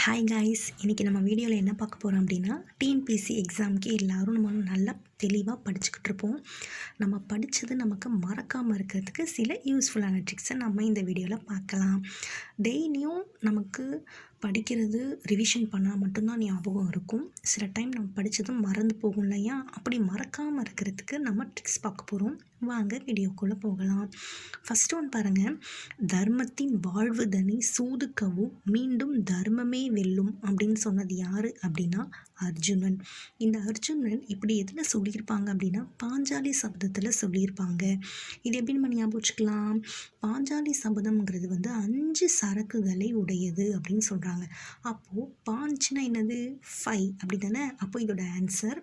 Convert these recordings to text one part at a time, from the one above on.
Hi guys, இன்றைக்கி நம்ம வீடியோவில் என்ன பார்க்க போகிறோம் அப்படின்னா, டிஎன்பிஎஸ்சி எக்ஸாமுக்கு எல்லோரும் நம்ம நல்லா தெளிவாக படிச்சுக்கிட்டு இருப்போம். நம்ம படித்தது நமக்கு மறக்காமல் இருக்கிறதுக்கு சில யூஸ்ஃபுல்லான ட்ரிக்ஸை நம்ம இந்த வீடியோவில் பார்க்கலாம். டெய்லியும் நமக்கு படிக்கிறது ரிவிஷன் பண்ணால் மட்டும்தான் ஞாபகம் இருக்கும். சில டைம் நம்ம படித்ததும் மறந்து போகும் இல்லையா? அப்படி மறக்காமல் இருக்கிறதுக்கு நம்ம ட்ரிக்ஸ் பார்க்க போகிறோம். வாங்க வீடியோக்குள்ளே போகலாம். ஃபஸ்ட்டு ஒன்று பாருங்கள். தர்மத்தின் வாழ்வுதனை சூதுக்கவும் மீண்டும் தர்மமே வெல்லும் அப்படின்னு சொன்னது யார் அப்படின்னா அர்ஜுனன். இந்த அர்ஜுனன் இப்படி எதில் சொல்லியிருப்பாங்க அப்படின்னா பாஞ்சாலி சபதத்தில் சொல்லியிருப்பாங்க. இது எப்படி நம்ம ஞாபகம் வச்சுக்கலாம்? பாஞ்சாலி சபதம்ங்கிறது 5 சரக்குகளை உடையது அப்படின்னு சொல்கிறாங்க. அப்போது பாஞ்சுனா என்னது? 5 அப்படி தானே? அப்போ இதோட ஆன்சர்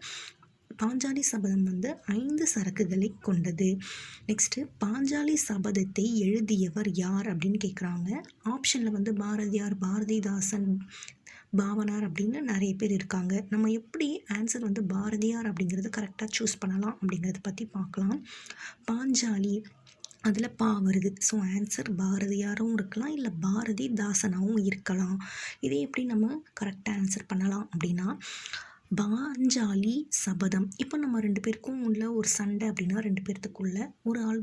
பாஞ்சாலி சபதம் 5 சரக்குகளை கொண்டது. நெக்ஸ்ட்டு பாஞ்சாலி சபதத்தை எழுதியவர் யார் அப்படின்னு கேட்குறாங்க. ஆப்ஷனில் பாரதியார், பாரதிதாசன், பாவனார் அப்படின்னு நிறைய பேர் இருக்காங்க. நம்ம எப்படி ஆன்சர் பாரதியார் அப்படிங்கிறது கரெக்டாக சூஸ் பண்ணலாம் அப்படிங்கிறத பற்றி பார்க்கலாம். பாஞ்சாலி அதில் பா வருது. ஸோ ஆன்சர் பாரதியாரும் இருக்கலாம், இல்லை பாரதிதாசனாகவும் இருக்கலாம். இதே எப்படி நம்ம கரெக்டாக ஆன்சர் பண்ணலாம் அப்படின்னா பாஞ்சாலி சபதம். இப்போ நம்ம 2 பேருக்கும் உள்ள ஒரு சண்டை அப்படின்னா 2 பேர்த்துக்குள்ள ஒரு ஆள்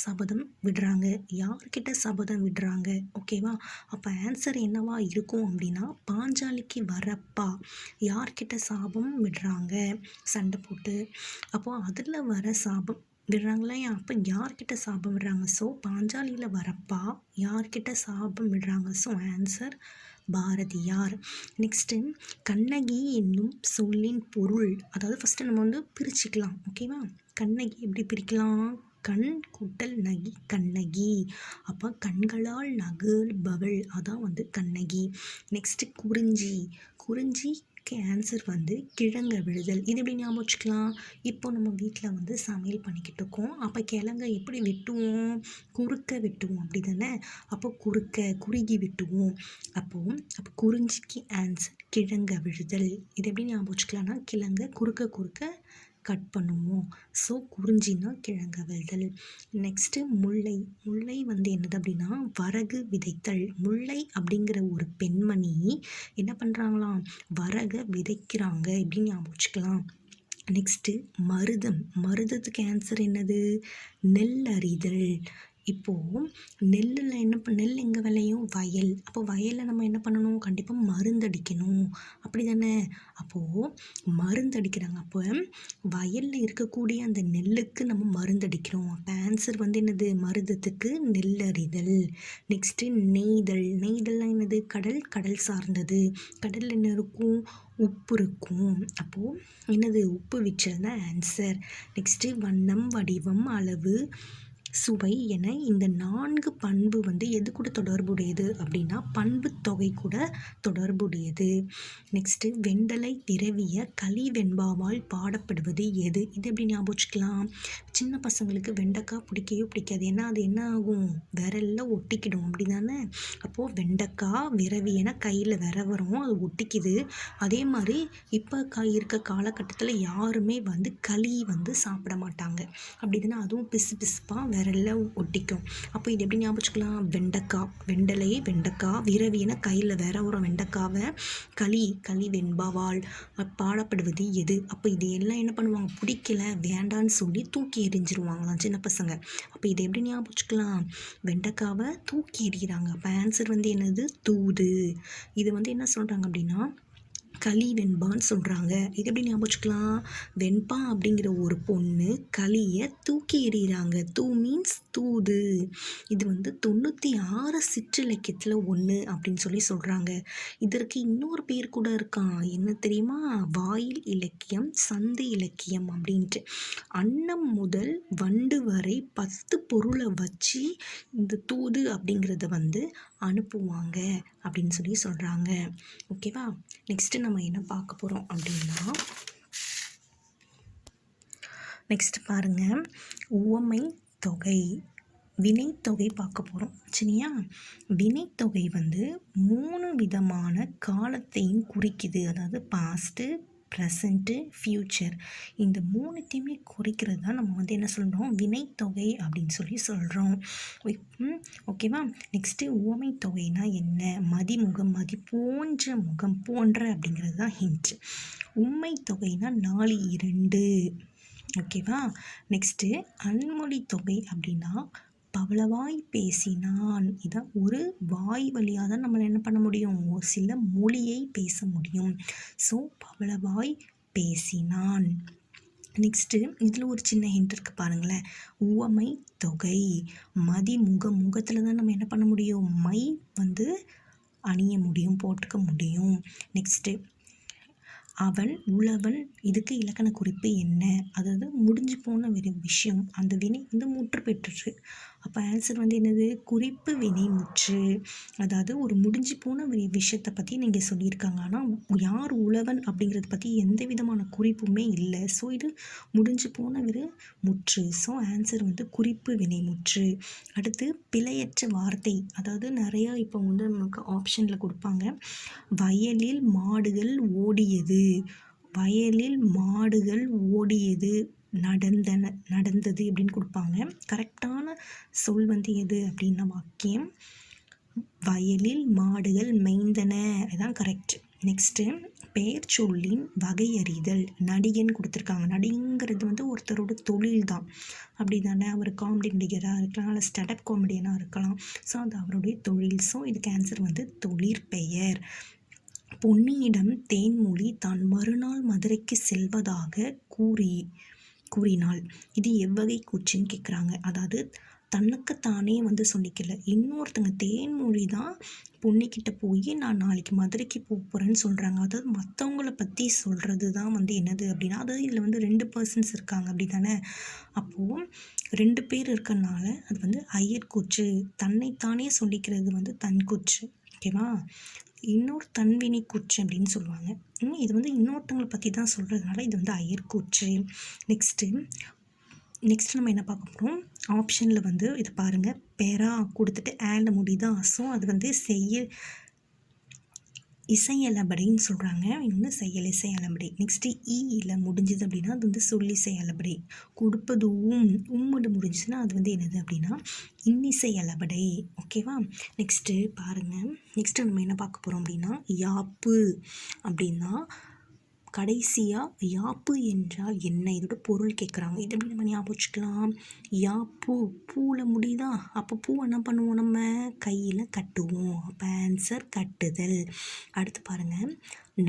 சபதம் விடுறாங்க. யார்கிட்ட சபதம் விடுறாங்க? ஓகேவா? அப்போ ஆன்சர் என்னவா இருக்கும் அப்படின்னா பாஞ்சாலிக்கு வரப்பா யார்கிட்ட சாபம் விடுறாங்க சண்டை போட்டு. அப்போது அதில் வர சாபம் விடுறாங்களா? அப்போ யார்கிட்ட சாபம் விடுறாங்க? ஸோ பாஞ்சாலியில் வரப்பா யார்கிட்ட சாபம் விடுறாங்க? So answer Bharathiyar. Next Kannagi என்னும் சொல்லின் பொருள், அதாவது ஃபஸ்ட்டு நம்ம பிரிச்சுக்கலாம். ஓகேவா? கண்ணகி எப்படி பிரிக்கலாம்? கண் கூட்டல் நகி கண்ணகி. அப்போ கண்களால் நகர்பவள் அதான் கண்ணகி. நெக்ஸ்ட்டு குறிஞ்சி. குறிஞ்சிக்கு ஆன்சர் கிழங்க விழுதல். இது எப்படி ஞாபகம் வச்சுக்கலாம்? இப்போ நம்ம வீட்டில் சமையல் பண்ணிக்கிட்டு இருக்கோம். அப்போ கிழங்க எப்படி வெட்டுவோம்? குறுக்க வெட்டுவோம், அப்படி தானே? அப்போ குறுகி வெட்டுவோம். அப்போ குறிஞ்சிக்கு ஆன்சர் கிழங்க விழுதல். இது எப்படி ஞாபகம் வச்சுக்கலாம்னா கிழங்க குறுக்க கட் பண்ணுவோம். ஸோ குறிஞ்சினா கிழங்க விழுதல். நெக்ஸ்ட்டு முல்லை. முல்லை என்னது அப்படின்னா வரகு விதைத்தல். முல்லை அப்படிங்கிற ஒரு பெண்மணி என்ன பண்ணுறாங்களாம்? வரகை விதைக்கிறாங்க. இப்படின்னு ஞாபகம் வச்சுக்கலாம். நெக்ஸ்ட்டு மருதம். மருதத்துக்கு ஆன்சர் என்னது? நெல் அறிதல். இப்போது நெல்லில் நெல் எங்கே விளையும்? வயல். அப்போ வயலில் நம்ம என்ன பண்ணணும்? கண்டிப்பாக மருந்தடிக்கணும், அப்படி தானே? அப்போது மருந்தடிக்கிறாங்க. அப்போ வயலில் இருக்கக்கூடிய அந்த நெல்லுக்கு நம்ம மருந்தடிக்கிறோம். அப்போ ஆன்சர் என்னது? மருதத்துக்கு நெல்லறிதல். நெக்ஸ்ட்டு நெய்தல். நெய்தல்லாம் என்னது? கடல் சார்ந்தது. கடலில் என்ன இருக்கும்? உப்பு இருக்கும். அப்போது என்னது? உப்பு விற்றல் தான் ஆன்சர். நெக்ஸ்ட்டு வண்ணம், வடிவம், அளவு, சுவை என இந்த 4 பண்பு எது கூட தொடர்புடையது அப்படின்னா பண்பு தொகை கூட தொடர்புடையது. நெக்ஸ்ட்டு வெண்டலை விரவிய களி வெண்பாவால் பாடப்படுவது எது? இது எப்படி ஞாபகம் வச்சுக்கலாம்? சின்ன பசங்களுக்கு வெண்டைக்காய் பிடிக்கவே பிடிக்காது. ஏன்னா அது என்ன ஆகும்? விரலில் ஒட்டிக்கிடும், அப்படி தானே? அப்போது வெண்டைக்காய் விரவியன கையில் வரும், அது ஒட்டிக்குது. அதே மாதிரி இப்போ இருக்க காலகட்டத்தில் யாருமே களி சாப்பிட மாட்டாங்க, அப்படி தானே? அதுவும் பிசு பிசுப்பாக விரலில் ஒட்டிக்கும். அப்போ இது எப்படி ஞாபகம் வச்சுக்கலாம்? வெண்டைக்காய், வெண்டலையே வெண்டைக்காய், விரவியன கையில் வரும் வெண்டைக்காவை களி வெண்பாவால் பாடப்படுவது எது? அப்போ இது எல்லாம் என்ன பண்ணுவாங்க? பிடிக்கல, வேண்டான்னு சொல்லி தூக்கி எறிஞ்சிருவாங்களாம் சின்ன பசங்க. அப்போ இதை எப்படி ஞாபகம் வச்சுக்கலாம்? வெண்டைக்காவை தூக்கி எறிகிறாங்க. அப்போ ஆன்சர் என்னது? தூது. இது என்ன சொல்கிறாங்க அப்படின்னா களி வெண்பான்னு சொல்கிறாங்க. இது எப்படி ஞாபகம் வச்சுக்கலாம்? வெண்பா அப்படிங்கிற ஒரு பொண்ணு களியை தூக்கி எறிகிறாங்க. தூ மீன்ஸ் தூது. இது 96 சிற்றிலக்கியத்தில் ஒன்று அப்படின்னு சொல்லி சொல்கிறாங்க. இதற்கு இன்னொரு பேர் கூட இருக்கான். என்ன தெரியுமா? வாயில் இலக்கியம், சந்து இலக்கியம் அப்படின்ட்டு. அன்னம் முதல் வண்டு வரை 10 பொருளை வச்சு இந்த தூது அப்படிங்கிறத அனுப்புவாங்க அப்படின்னு சொல்லி சொல்கிறாங்க. ஓகேவா? நெக்ஸ்ட்டு நம்ம என்ன பார்க்க போகிறோம் அப்படின்னா நெக்ஸ்ட் பாருங்கள், உவமை தொகை, வினைத்தொகை பார்க்க போகிறோம். சரியா? வினைத்தொகை 3 விதமான காலத்தையும் குறிக்குது. அதாவது பாஸ்ட்டு, ப்ரெசண்ட்டு, ஃப்யூச்சர். இந்த 3த்தையுமே குறிக்கிறது தான் நம்ம வந்து என்ன சொல்கிறோம், வினைத்தொகை அப்படின்னு சொல்லி சொல்கிறோம். ஓகேவா? நெக்ஸ்ட்டு உவமை தொகைனா என்ன? மதிமுகம், மதி போன்ற, முகம் போன்ற அப்படிங்கிறது தான் ஹிண்ட். உண்மை தொகைனா 4, 2. ஓகேவா? நெக்ஸ்ட்டு அன்மொழி தொகை அப்படின்னா பவளவாய் பேசினான். இதான் ஒரு வாய் வழியாக தான் நம்மளை என்ன பண்ண முடியும், ஒரு சில மொழியை பேச முடியும். ஸோ பவளவாய் பேசினான். நெக்ஸ்ட்டு இதில் ஒரு சின்ன ஹிண்ட் இருக்குது பாருங்களேன். உவமை தொகை மதிமுகம், முகத்தில் தான் நம்ம என்ன பண்ண முடியும், மை வந்து அணிய முடியும், போட்டுக்க முடியும். நெக்ஸ்ட்டு அவன் உழவன், இதுக்கு இலக்கண குறிப்பு என்ன? அதாவது முடிஞ்சு போன விஷயம், அந்த வினை வந்து முற்று பெற்றுச்சு. அப்போ ஆன்சர் வந்து என்னது, குறிப்பு வினை முற்று. அதாவது ஒரு முடிஞ்சு போன விஷயத்தை பற்றி நீங்கள் சொல்லியிருக்காங்க, ஆனால் யார் உழவன் அப்படிங்கிறத பற்றி எந்த விதமான குறிப்புமே இல்லை. ஸோ இது முடிஞ்சு போன முற்று. ஸோ ஆன்சர் வந்து குறிப்பு வினை முற்று. அடுத்து பிழையற்ற வார்த்தை. அதாவது நிறையா இப்போ வந்து நமக்கு ஆப்ஷனில் கொடுப்பாங்க. வயலில் மாடுகள் ஓடியது, வயலில் மாடுகள் ஓடியது, நடந்தது அப்படின்னு கொடுப்பாங்க. கரெக்டான சொல் வந்து எது அப்படின்னா வாக்கியம் வயலில் மாடுகள் மேய்ந்தன, இதுதான் கரெக்ட். நெக்ஸ்ட்டு பெயர் சொல்லின் வகையறிதல். நடிகன் கொடுத்துருக்காங்க. நடிகங்கிறது வந்து ஒருத்தரோட தொழில் தான், அப்படி தானே? அவர் காமெடி நடிகராக இருக்கலாம், இல்லை ஸ்டாண்டப் காமெடியனாக இருக்கலாம். ஸோ அது அவருடைய தொழில். ஸோ இதுக்கு ஆன்சர் வந்து தொழிற்பெயர். பொன்னியிடம் தேன்மொழி தான் மறுநாள் மதுரைக்கு செல்வதாக கூறினாள். இது எவ்வகை கூற்றுன்னு கேட்குறாங்க. அதாவது தன்னுக்குத்தானே வந்து சொல்லிக்கல, இன்னொருத்தங்க தேன்மொழி தான் பொன்னிக்கிட்ட போய் நான் நாளைக்கு மதுரைக்கு போகிறேன்னு சொல்கிறாங்க. அதாவது மற்றவங்கள பற்றி சொல்கிறது தான் வந்து என்னது அப்படின்னா, அதாவது இதில் வந்து 2 பர்சன்ஸ் இருக்காங்க, அப்படி தானே? அப்போது 2 பேர் இருக்கனால அது வந்து ஐயர்கூற்று. தன்னைத்தானே சொல்லிக்கிறது வந்து தன்கூற்று. ஓகேவா? இன்னொரு தன்வினை கூற்று அப்படின்னு சொல்லுவாங்க. இது வந்து இன்னொருத்தவங்களை பற்றி தான் சொல்கிறதுனால இது வந்து ஐயர்கூற்று. நெக்ஸ்ட் நம்ம என்ன பார்க்க போகிறோம், ஆப்ஷனில் வந்து இது பாருங்கள், பெரா கொடுத்துட்டு ஆல முடியுதா? ஸோ அது வந்து இசையலபடின்னு சொல்கிறாங்க. இன்னொன்று செயல் இசையலபடி. நெக்ஸ்ட்டு ஈயில் முடிஞ்சுது அப்படின்னா அது வந்து சொல்லிசை அலபடை. கொடுப்பது உம்மடு முடிஞ்சுதுன்னா அது வந்து என்னது அப்படின்னா இன்னிசை அலபடை. ஓகேவா? நெக்ஸ்ட்டு பாருங்கள், நெக்ஸ்ட்டு நம்ம என்ன பார்க்க போகிறோம் அப்படின்னா யாப்பு. அப்படின்னா கடைசியாக யாப்பு என்றால் என்ன, இதோட பொருள் கேட்குறாங்க. இது எப்படி நம்ம ஞாபகம் வச்சுக்கலாம், யாப்பு பூவில் முடியுதா? அப்போ பூ என்ன பண்ணுவோம், நம்ம கையில் கட்டுவோம். அப்போ ஆன்சர் கட்டுதல். அடுத்து பாருங்கள்,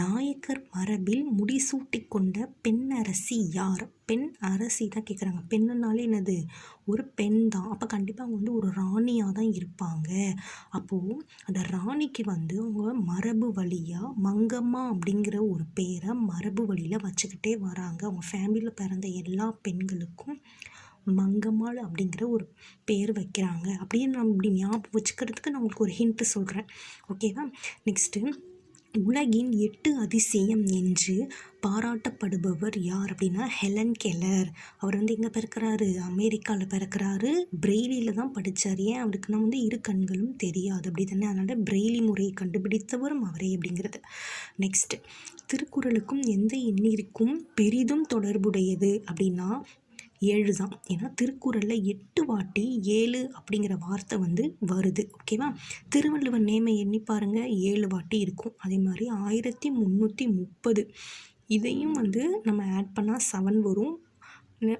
நாயக்கர் மரபில் முடிசூட்டி கொண்ட பெண் அரசி யார்? பெண் அரசி தான் கேட்குறாங்க. பெண்ணுனாலே என்னது, ஒரு பெண் தான். அப்போ கண்டிப்பாக அவங்க வந்து ஒரு ராணியாக தான் இருப்பாங்க. அப்போது அந்த ராணிக்கு வந்து அவங்க மரபு வழியாக மங்கம்மா அப்படிங்கிற ஒரு பேரை மரபு வழியில் வச்சுக்கிட்டே வராங்க. அவங்க ஃபேமிலியில் பிறந்த எல்லா பெண்களுக்கும் மங்கம்மாள் அப்படிங்கிற ஒரு பேர் வைக்கிறாங்க. அப்படியே நம்ம இப்படி ஞாபகம் வச்சுக்கிறதுக்கு நான் உங்களுக்கு ஒரு ஹிண்ட்டு சொல்கிறேன். ஓகேவா? நெக்ஸ்ட்டு உலகின் 8 அதிசயம் என்று பாராட்டப்படுபவர் யார் அப்படின்னா ஹெலன் கெல்லர். அவர் வந்து எங்கே பிறக்கிறாரு, அமெரிக்காவில் பிறக்கிறாரு. பிரெய்லியில் தான் படித்தார். ஏன், அவருக்கு நான் வந்து 2 கண்களும் தெரியாது, அப்படி தானே? அதனால் பிரெய்லி முறையை கண்டுபிடித்தவரும் அவரே அப்படிங்கிறது. நெக்ஸ்ட், திருக்குறளுக்கும் எந்த எண்ணிற்கும் பெரிதும் தொடர்புடையது அப்படின்னா 7 தான். ஏன்னா திருக்குறளில் 8 வாட்டி 7 அப்படிங்கிற வார்த்தை வந்து வருது. ஓகேவா? திருவள்ளுவர் நேமை எண்ணி பாருங்கள், 7 வாட்டி இருக்கும். அதே மாதிரி 1330 இதையும் வந்து நம்ம ஆட் பண்ணால் 7 வரும்.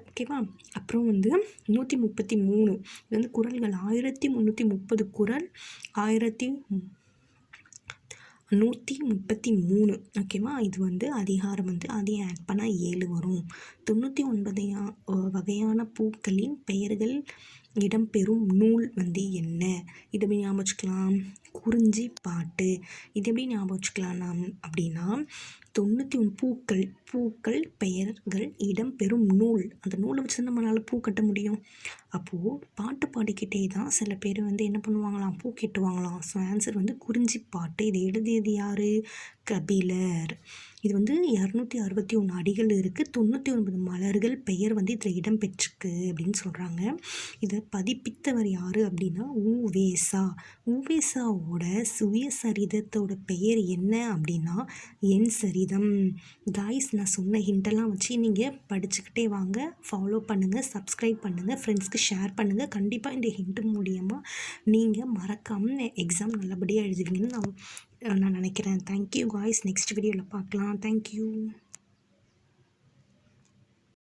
ஓகேவா? அப்புறம் வந்து 133 இது வந்து குறள்கள். 1330 குறள், 1133. ஓகேவா? இது வந்து அதிகாரம் வந்து அதையும் ஆட் பண்ணால் 7 வரும். 99 வகையான பூக்களின் பெயர்கள் இடம்பெறும் நூல் வந்து என்ன? இது எப்படி ஞாபகம் வச்சுக்கலாம், குறிஞ்சி பாட்டு. இது எப்படி ஞாபகம் வச்சுக்கலாம் நாம் அப்படின்னா 91 பூக்கள் பெயர்கள் இடம்பெறும் நூல். அந்த நூலை வச்சு நம்மளால் பூ கட்ட முடியும். அப்போது பாட்டு பாடிக்கிட்டே தான் சில பேர் வந்து என்ன பண்ணுவாங்களாம், பூ கட்டுவாங்களாம். ஸோ ஆன்சர் வந்து குறிஞ்சி பாட்டு. இதை எழுதியது யார்? கபிலர். இது வந்து 261 அடிகள் இருக்குது, 99 மலர்கள் பெயர் வந்து இதில் இடம்பெற்றிருக்கு அப்படின்னு சொல்கிறாங்க. இதை பதிப்பித்தவர் யார் அப்படின்னா உவேசா. உவேசா அம்மாவோட சுயசரிதத்தோட பெயர் என்ன அப்படின்னா என் சரிதம். காய்ஸ், நான் சொன்ன ஹிண்டெல்லாம் வச்சு நீங்கள் படிச்சுக்கிட்டே வாங்க. ஃபாலோ பண்ணுங்கள், சப்ஸ்கிரைப் பண்ணுங்கள், ஃப்ரெண்ட்ஸ்க்கு ஷேர் பண்ணுங்கள். கண்டிப்பாக இந்த ஹிண்ட் மூலியமாக நீங்கள் மறக்காமல் எக்ஸாம் நல்லபடியாக எழுதுவீங்கன்னு நான் நினைக்கிறேன். Thank you guys. நெக்ஸ்ட் வீடியோவில் பார்க்கலாம். தேங்க்யூ.